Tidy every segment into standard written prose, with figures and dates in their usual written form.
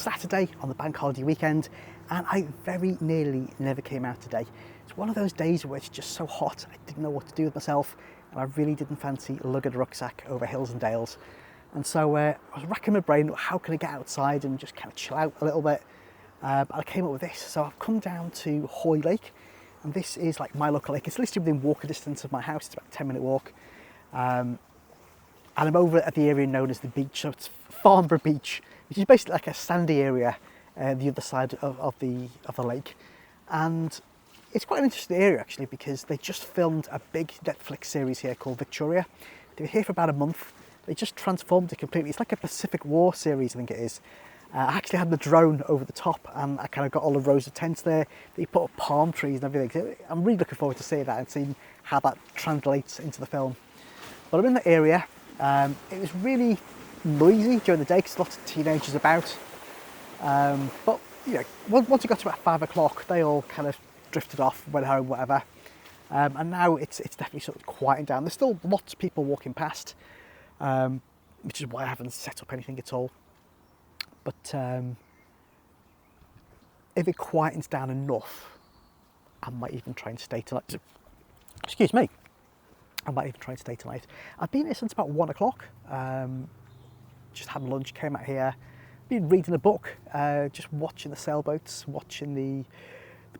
Saturday on the bank holiday weekend, and I very nearly never came out today. It's one of those days where it's just so hot, I didn't know what to do with myself, and I really didn't fancy lugging a rucksack over hills and dales. And so I was racking my brain, how can I get outside and just kind of chill out a little bit? But I came up with this. So I've come down to Hawley Lake, and this is like my local lake. It's literally within walking distance of my house. It's about a 10-minute walk. And I'm over at the area known as the beach. So it's Farnborough Beach, which is basically like a sandy area the other side of the lake. And it's quite an interesting area actually, because they just filmed a big Netflix series here called Victoria. They were here for about a month. They just transformed it completely. It's like a Pacific War series, I think it is. I actually had the drone over the top, and I kind of got all the rows of tents there. They put up palm trees and everything. So I'm really looking forward to seeing that and seeing how that translates into the film. But I'm in the area. It was really noisy during the day because lots of teenagers about. But you know, once it got to about 5 o'clock, they all kind of drifted off, went home, whatever. And now it's definitely sort of quieting down. There's still lots of people walking past, which is why I haven't set up anything at all. But if it quietens down enough, I might even try and stay tonight. Excuse me. I might even try and stay tonight. I've been here since about 1 o'clock. Just had lunch, came out here, been reading a book, just watching the sailboats, watching the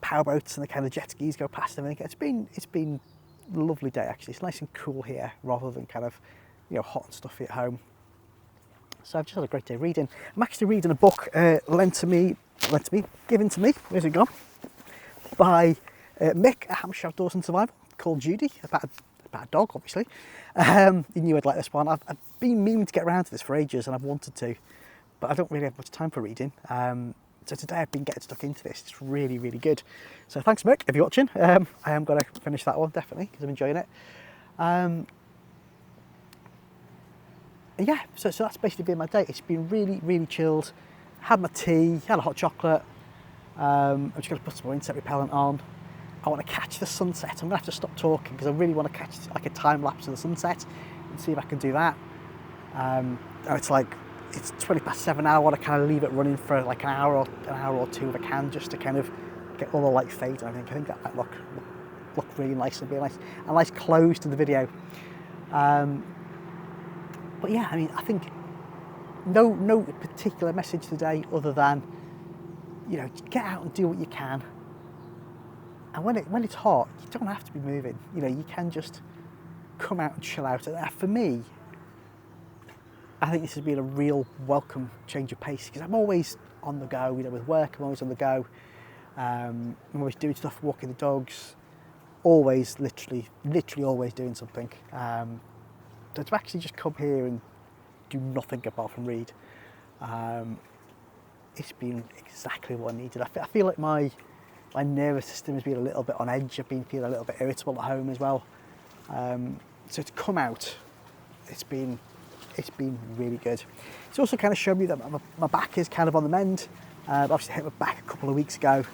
powerboats and the kind of jet skis go past and everything. It's been a lovely day actually. It's nice and cool here rather than kind of, you know, hot and stuffy at home. So I've just had a great day reading. I'm actually reading a book given to me, where's it gone? By Mick, a Hampshire Outdoorsman survivor, called Judy, about a dog, obviously. You knew I'd like this one. I've been meaning to get around to this for ages, and I've wanted to, but I don't really have much time for reading. So today I've been getting stuck into this. It's really, really good. So thanks, Mick, if you're watching. I am going to finish that one, definitely, because I'm enjoying it. Yeah, so that's basically been my day. It's been really, really chilled. Had my tea, had a hot chocolate. I'm just going to put some more insect repellent on. I want to catch the sunset. I'm going to have to stop talking because I really want to catch like a time lapse of the sunset and see if I can do that. It's 7:20 now. I want to kind of leave it running for like an hour or two if I can, just to kind of get all the light fade. I think that might look really nice and be a nice close to the video. But yeah, I mean, I think no particular message today other than, you know, get out and do what you can. And when it's hot, you don't have to be moving. You know, you can just come out and chill out. And for me, I think this has been a real welcome change of pace because I'm always on the go. You know, with work, I'm always on the go. I'm always doing stuff, walking the dogs. Always, literally always doing something. So to actually just come here and do nothing apart from read, it's been exactly what I needed. I feel like my nervous system has been a little bit on edge. I've been feeling a little bit irritable at home as well. So to come out, it's been really good. It's also kind of shown me that my back is kind of on the mend. Obviously hit my back a couple of weeks ago.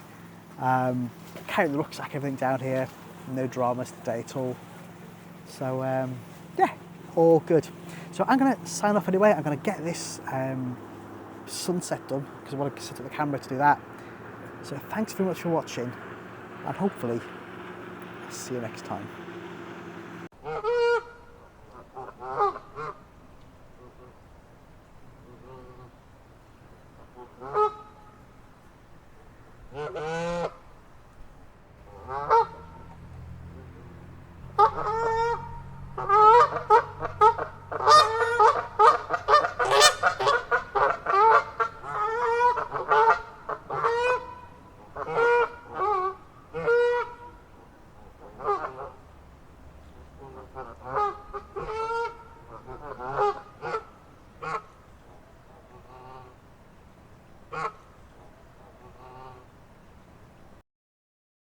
Carrying the rucksack, everything down here, no dramas today at all. So yeah, all good. So I'm going to sign off anyway. I'm going to get this sunset done because I want to set up the camera to do that. So thanks very much for watching, and hopefully I'll see you next time.